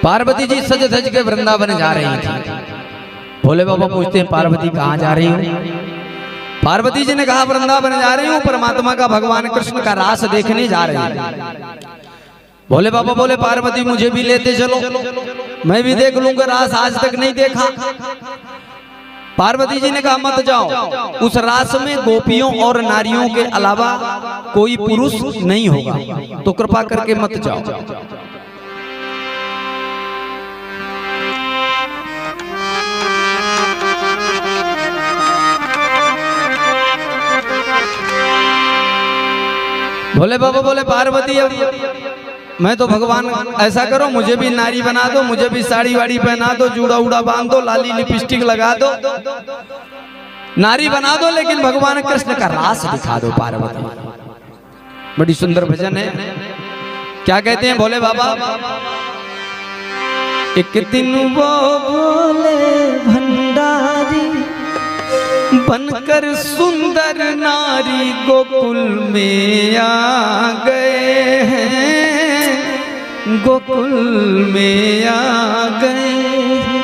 पार्वती जी सज धज के वृंदावन जा रही थी। भोले बाबा पूछते हैं पार्वती कहाँ जा रही हो? पार्वती जी ने कहा वृंदावन जा रही हूँ, परमात्मा का भगवान कृष्ण का रास देखने जा रही हूँ। भोले बाबा बोले पार्वती मुझे भी लेते चलो, मैं भी देख लूंगा रास, आज तक नहीं देखा। पार्वती जी ने कहा मत जाओ, उस रास में गोपियों और नारियों के अलावा कोई पुरुष नहीं होगा, तो कृपा करके मत जाओ। भोले बाबा बोले पार्वती अब मैं तो भगवान ऐसा करो मुझे भी नारी बना दो, मुझे भी साड़ी वाड़ी पहना दो, जूड़ा उड़ा बांध दो, लाली लिपस्टिक लगा दो, नारी बना दो, लेकिन भगवान कृष्ण का रास दिखा दो पार्वती। बड़ी सुंदर भजन है। क्या कहते हैं भोले बाबा? एक दिन वो बोले भंडारी बनकर सुंदर नारी गोकुल में आ गए हैं, गोकुल में आ गए हैं।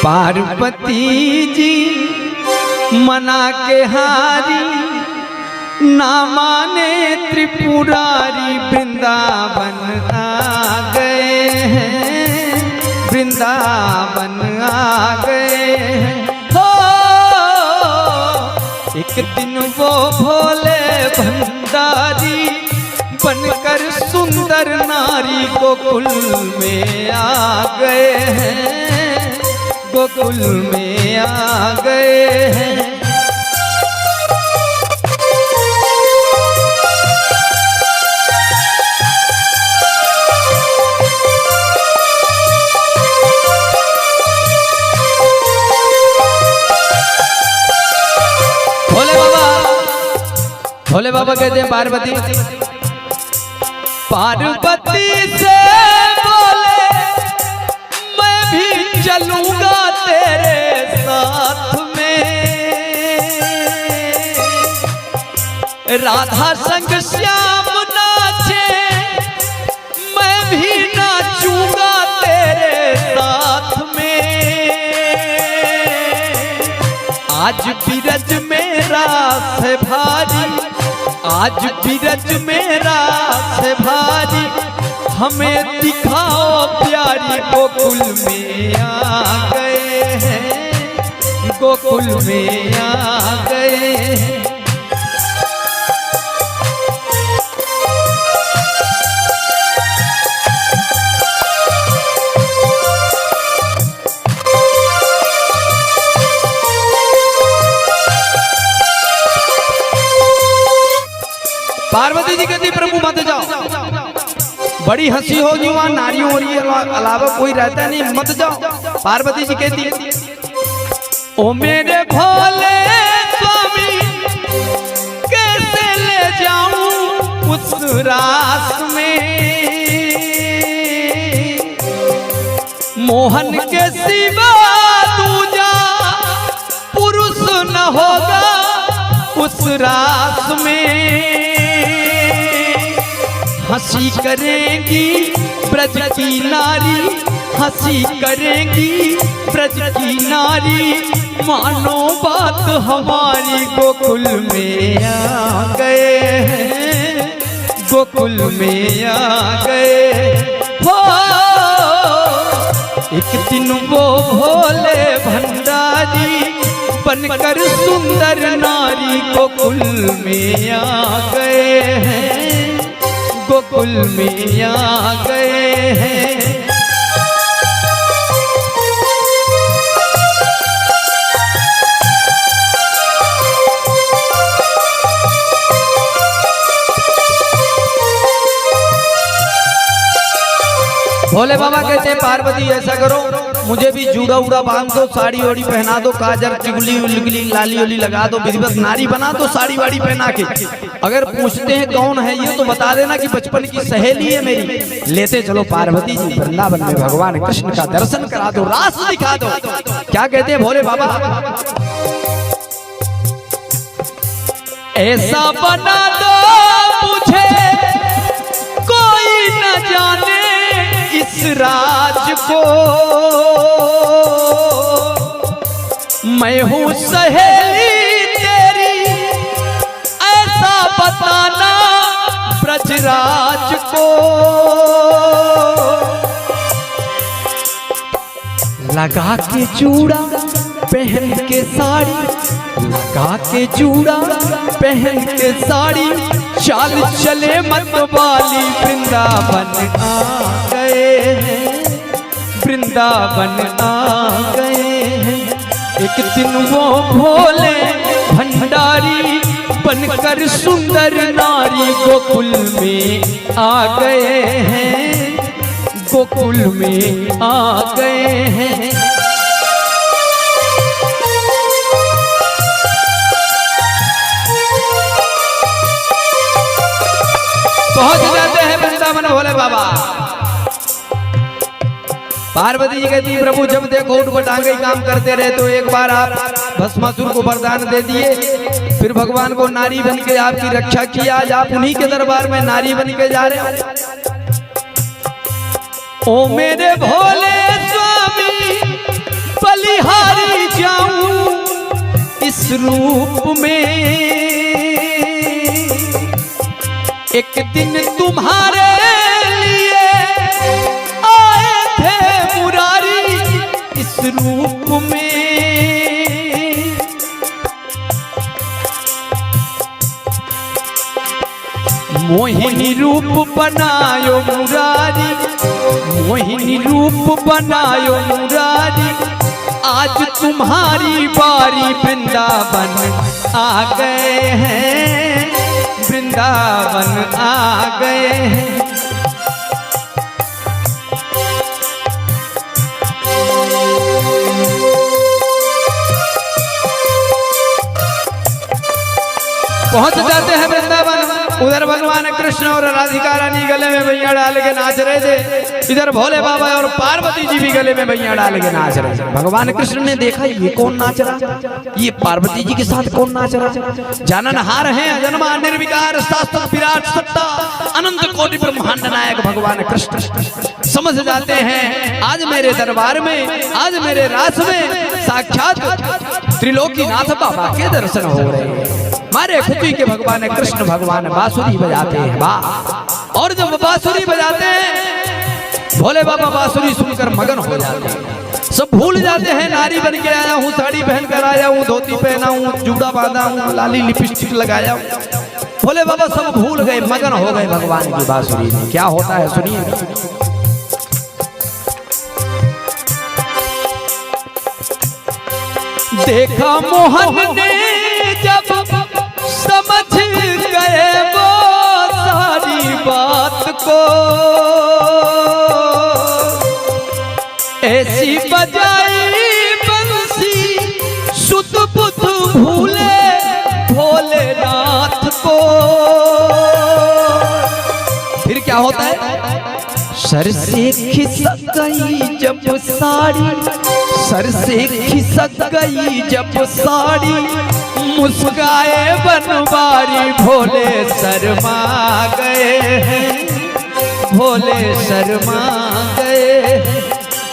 पार्वती जी मना के हारी, ना माने त्रिपुरारी, वृंदावन आ गए हैं, वृंदावन आ गए हैं। हो एक दिन वो भोले भंडारी बनकर सुंदर नारी गोकुल में आ गए हैं, गोकुल में आ गए हैं। भोले बाबा कहते हैं पार्वती, पार्वती से बोले मैं भी चलूंगा तेरे साथ में, राधा संग श्याम नाचे मैं भी नाचूंगा तेरे साथ में। आज बिरज मेरा से भारी, आज बिरज मेरा से भारी, हमें दिखाओ प्यारी, गोकुल में आ गए हैं, गोकुल में आ गए हैं। पार्वती जी कहती प्रभु मत जाओ, बड़ी हंसी होगी वहां, नारियों और ये अलावा कोई रहता नहीं, मत जाओ। पार्वती जी कहती ओ मेरे भोले स्वामी कैसे ले जाऊं उस रास में, मोहन के सिवा दूजा पुरुष न होगा उस रास में। हंसी करेंगी ब्रज की नारी, हंसी करेंगी ब्रज की नारी, मानो बात हमारी, गोकुल में आ गए हैं, गोकुल में आ गए। हो एक दिन वो भोले भंडारी बनकर सुंदर नारी गोकुल में आ गए हैं, गोकुल में आ गए हैं। भोले बाबा कहते हैं पार्वती ऐसा करो मुझे भी जूड़ा उड़ा बांध दो, साड़ी ओड़ी पहना दो, काजर चुगली उगली लाली ओली लगा दो, विधिवत नारी बना दो साड़ी वाड़ी पहना के। अगर पूछते हैं कौन है ये तो बता देना कि बचपन की सहेली है मेरी। लेते चलो पार्वती जी वृंदावन में, भगवान कृष्ण का दर्शन करा दो, रास दिखा दो। क्या क्या कहते हैं भोले बाबा, ऐसा बना दो मुझे कोई न जाने इस राज को, मैं हूँ सहेली तेरी ऐसा बताना ब्रजराज को। लगा के चूड़ा पहन के साड़ी, लगा के चूड़ा पहन के साड़ी, चाल चले मतवाली वृंदावन आ गए हैं, वृंदावन आ गए हैं। एक दिन वो भोले भंडारी बनकर सुंदर नारी गोकुल में आ गए हैं, गोकुल में आ गए हैं। पहुंच जाते हैं वृंदावन भोले बाबा। पार्वती जी कहती प्रभु जब देखो उठ बटांगे काम करते रहे, तो एक बार आप भस्मासुर को वरदान दे दिए, फिर भगवान को नारी बन के आपकी रक्षा की, आज आप उन्हीं के दरबार में नारी बन के जा रहे हो। ओ मेरे भोले स्वामी बलिहारी जाऊं इस रूप में, एक दिन तुम्हारे लिए आए थे मुरारी इस रूप में। मोहिनी रूप बनायो मुरारी, मोहिनी रूप बनायो मुरारी, आज तुम्हारी बारी वृंदावन आ गए हैं, वृंदावन आ गए हैं। पहुंच जाते हैं वृंदावन। उधर भगवान कृष्ण और राधिका रानी गले में बैया डाल के नाच रहे थे, इधर भोले बाबा और पार्वती जी भी गले में बैया डाल के नाच रहे थे। भगवान कृष्ण ने देखा ये कौन नाच रहा, ये पार्वती जी के साथ कौन नाच रहा। जाननहार हैं अजन्मा निर्विकार शाश्वत विराट सत्ता अनंत कोटि ब्रह्मांड नायक भगवान कृष्ण समझ जाते हैं आज मेरे दरबार में, आज मेरे रास में साक्षात त्रिलोकीनाथ बाबा के दर्शन हो रहे हैं। मारे खुशी के भगवान कृष्ण भगवान बांसुरी बजाते हैं वाह, और जब बांसुरी बजाते हैं भोले बाबा बांसुरी सुनकर मगन हो जाते हैं, सब भूल जाते हैं नारी बन के आया हूँ, साड़ी पहन कर आया हूँ, धोती पहना हूँ, जूड़ा बांधा हूँ, लाली लिपस्टिक लगाया हूँ। भोले बाबा सब भूल गए, मगन हो गए भगवान की बांसुरी में। क्या होता है सुनिए। देखा मोहन ने जब समझ गए वो सारी बात को, ऐसी बजाई बंसी सुध बुध भूले भोलेनाथ को। फिर क्या होता है, सर से खिसक गई जब साड़ी, सर से खिसक गई जब साड़ी, मुस्काए बनवारी भोले शर्मा गए हैं, भोले शर्मा गए।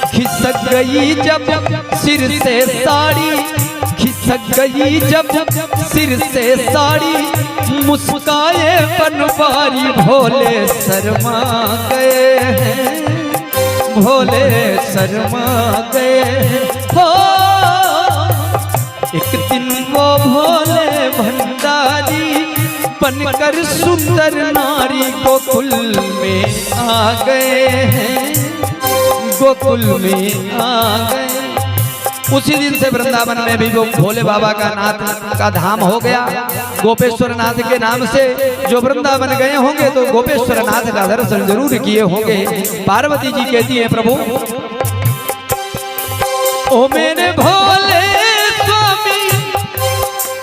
खिसक गई जब सिर से साड़ी, खिसक गई जब सिर से साड़ी, मुस्काए बनवारी भोले शर्मा गए हैं, भोले शर्मा गए हो। एक दिन वो भोले भंडारी बनकर सुंदर नारी गोकुल में आ गए हैं, गोकुल में आ गए। उसी दिन से वृंदावन में भी वो भोले बाबा का नाथ का धाम हो गया। गोपेश्वर नाथ के नाम से जो वृंदावन गए होंगे तो गोपेश्वर नाथ का दर्शन जरूर किए होंगे। पार्वती जी कहती है प्रभु ओ मेरे भोले स्वामी,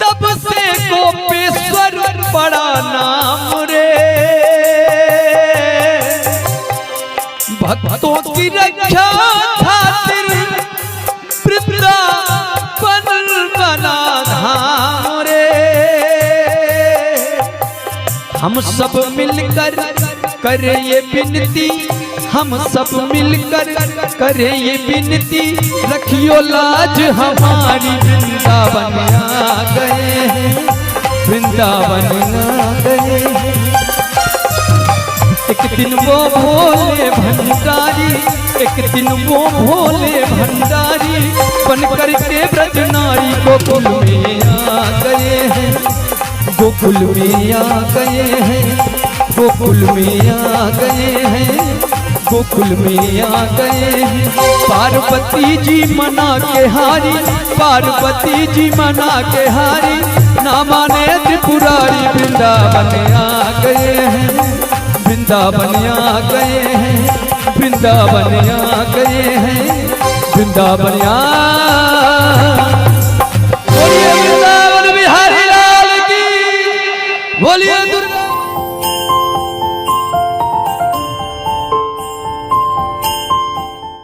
तब से गोपेश्वर बड़ा नाम रे, भक्तों की रक्षा खातिर वृंदावन हम सब मिलकर करे ये विनती, हम सब मिलकर करे ये विनती, रखियो लाज हमारी। वृंदावन आ गए हैं, वृंदावन आ गए हैं। एक दिन वो भोले भंडारी, एक दिन वो भोले भंडारी, बन करके ब्रज नारी गोकुल में आ गए हैं, गोकुल में आ गए हैं, गोकुल में आ गए हैं, गोकुल में आ गए हैं। पार्वती जी मना के हारी, पार्वती जी मना के हारी, ना माने त्रिपुरारी। वृंदावन आ गए हैं, वृंदावन आ गए हैं, वृंदावन आ गए हैं, वृंदावन आ। बोलिए वृंदावन बिहारी लाल की, बोलिए दुर्गा।